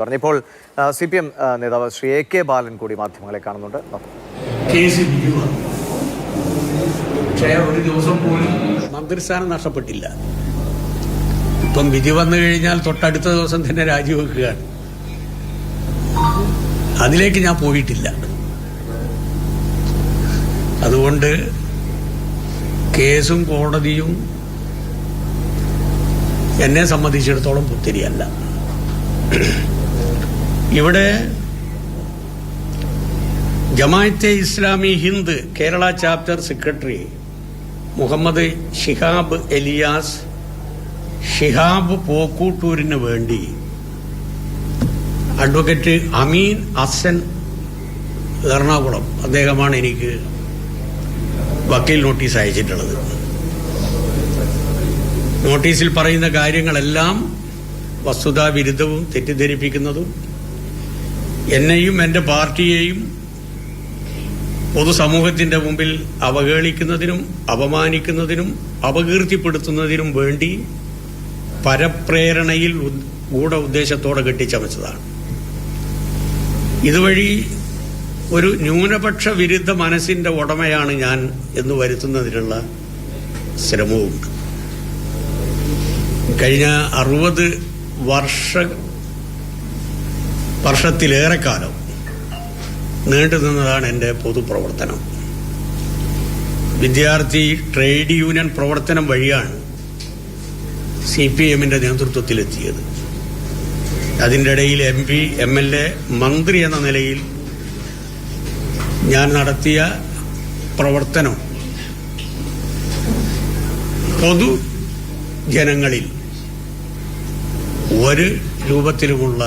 പറഞ്ഞപ്പോൾ CPM നേതാവ് Shri AK ബാലൻ കൂടി മാധ്യമങ്ങളെ കാണുന്നുണ്ട്. കേസ് വിധിവാണ്, പക്ഷേ ഒരു ദിവസം പോലും മന്ത്രിസ്ഥാനം നഷ്ടപ്പെട്ടില്ല. ഇപ്പം വിധി വന്നു കഴിഞ്ഞാൽ തൊട്ടടുത്ത ദിവസം തന്നെ രാജിവെക്കുകയാണ്. അതിലേക്ക് ഞാൻ പോയിട്ടില്ല. അതുകൊണ്ട് കേസും കോടതിയും എന്നെ സംബന്ധിച്ചിടത്തോളം പുത്തിരിയല്ല. ഇവിടെ ജമാഅത്തെ ഇസ്ലാമി ഹിന്ദ് കേരള ചാപ്റ്റർ സെക്രട്ടറി മുഹമ്മദ് ഷിഹാബ് എലിയാസ് ഷിഹാബ് പോക്കൂട്ടൂരിന് വേണ്ടി അഡ്വക്കേറ്റ് അമീൻ ഹസൻ എറണാകുളം, അദ്ദേഹമാണ് എനിക്ക് വക്കീൽ നോട്ടീസ് അയച്ചിട്ടുള്ളത്. നോട്ടീസിൽ പറയുന്ന കാര്യങ്ങളെല്ലാം വസ്തുതാവിരുദ്ധവും തെറ്റിദ്ധരിപ്പിക്കുന്നതും എന്നെയും എൻ്റെ പാർട്ടിയെയും പൊതുസമൂഹത്തിന്റെ മുമ്പിൽ അവഹേളിക്കുന്നതിനും അപമാനിക്കുന്നതിനും അപകീർത്തിപ്പെടുത്തുന്നതിനും വേണ്ടി പരപ്രേരണയിൽ ഗൂഢ ഉദ്ദേശത്തോടെ കെട്ടിച്ചമച്ചതാണ്. ഇതുവഴി ഒരു ന്യൂനപക്ഷ വിരുദ്ധ മനസ്സിന്റെ ഉടമയാണ് ഞാൻ എന്ന് വരുത്തുന്നതിനുള്ള ശ്രമവുമുണ്ട്. കഴിഞ്ഞ 60 വർഷത്തിലേറെക്കാലം നീണ്ടുനിന്നതാണ് എൻ്റെ പൊതുപ്രവർത്തനം. വിദ്യാർത്ഥി ട്രേഡ് യൂണിയൻ പ്രവർത്തനം വഴിയാണ് CPM നേതൃത്വത്തിലെത്തിയത്. അതിൻ്റെ ഇടയിൽ MP, MLA, മന്ത്രി എന്ന നിലയിൽ ഞാൻ നടത്തിയ പ്രവർത്തനം പൊതുജനങ്ങളിൽ ഒരു രൂപത്തിലുമുള്ള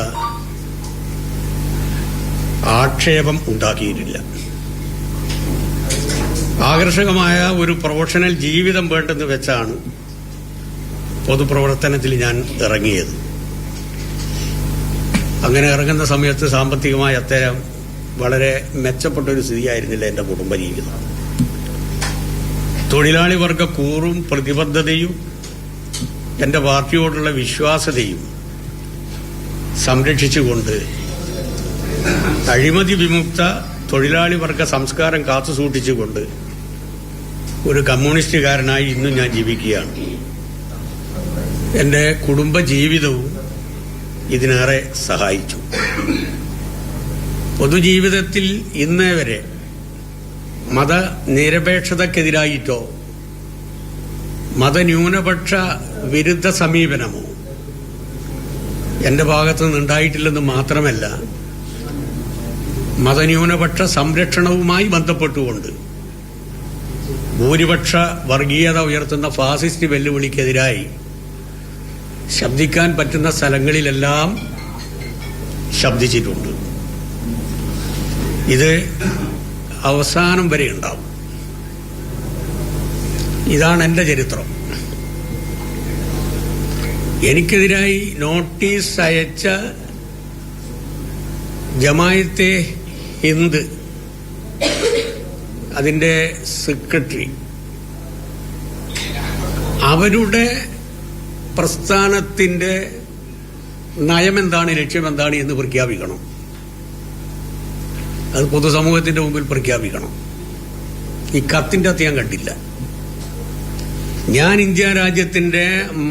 ആക്ഷേപം ഉണ്ടാക്കിയിട്ടില്ല. ആകർഷകമായ ഒരു പ്രൊഫഷണൽ ജീവിതം വേണ്ടെന്ന് വെച്ചാണ് പൊതുപ്രവർത്തനത്തിൽ ഞാൻ ഇറങ്ങിയത്. അങ്ങനെ ഇറങ്ങുന്ന സമയത്ത് സാമ്പത്തികമായ അത്തരം വളരെ മെച്ചപ്പെട്ടൊരു സ്ഥിതിയായിരുന്നില്ല എൻ്റെ കുടുംബജീവിതം. തൊഴിലാളി വർഗ കൂറും പ്രതിബദ്ധതയും എൻ്റെ പാർട്ടിയോടുള്ള വിശ്വാസ്യതയും സംരക്ഷിച്ചുകൊണ്ട് അഴിമതി വിമുക്ത തൊഴിലാളി വർഗ സംസ്കാരം കാത്തുസൂക്ഷിച്ചുകൊണ്ട് ഒരു കമ്മ്യൂണിസ്റ്റുകാരനായി ഇന്നും ഞാൻ ജീവിക്കുകയാണ്. എൻ്റെ കുടുംബജീവിതവും ഇതിനേറെ സഹായിച്ചു. പൊതുജീവിതത്തിൽ ഇന്നേ വരെ മതനിരപേക്ഷതക്കെതിരായിട്ടോ മതന്യൂനപക്ഷ വിരുദ്ധ സമീപനമോ എൻ്റെ ഭാഗത്തു നിന്നുണ്ടായിട്ടില്ലെന്ന് മാത്രമല്ല, മതന്യൂനപക്ഷ സംരക്ഷണവുമായി ബന്ധപ്പെട്ടുകൊണ്ട് ഭൂരിപക്ഷ വർഗീയത ഉയർത്തുന്ന ഫാസിസ്റ്റ് വെല്ലുവിളിക്കെതിരായി ശബ്ദിക്കാൻ പറ്റുന്ന സ്ഥലങ്ങളിലെല്ലാം ശബ്ദിച്ചിട്ടുണ്ട്. ഇത് അവസാനം വരെ ഉണ്ടാവും. ഇതാണ് എൻ്റെ ചരിത്രം. എനിക്കെതിരായി നോട്ടീസ് അയച്ച ജമാഅത്തെ ഹിന്ദ് അതിൻ്റെ സെക്രട്ടറി അവരുടെ പ്രസ്ഥാനത്തിന്റെ നയമെന്താണ്, ലക്ഷ്യമെന്താണ് എന്ന് പ്രഖ്യാപിക്കണം. അത് പൊതുസമൂഹത്തിന്റെ മുമ്പിൽ പ്രഖ്യാപിക്കണം. ഈ കത്തിന്റെ അകത്ത് ഞാൻ കണ്ടില്ല. ഞാൻ ഇന്ത്യ രാജ്യത്തിന്റെ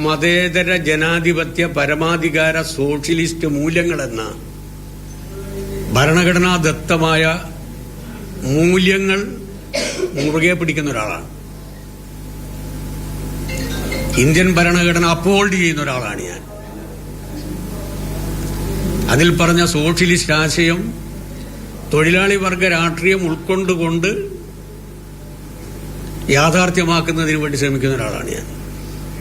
മതേതര ജനാധിപത്യ പരമാധികാര സോഷ്യലിസ്റ്റ് മൂല്യങ്ങളെന്ന ഭരണഘടനാദത്തമായ മൂല്യങ്ങൾ മുറുകെ പിടിക്കുന്ന ഒരാളാണ്. ഇന്ത്യൻ ഭരണഘടന അപ്ഹോൾഡ് ചെയ്യുന്ന ഒരാളാണ് ഞാൻ. അതിൽ പറഞ്ഞ സോഷ്യലിസ്റ്റ് ആശയം തൊഴിലാളി വർഗ രാഷ്ട്രീയം ഉൾക്കൊണ്ടുകൊണ്ട് യാഥാർത്ഥ്യമാക്കുന്നതിന് വേണ്ടി ശ്രമിക്കുന്ന ഒരാളാണ് ഞാൻ.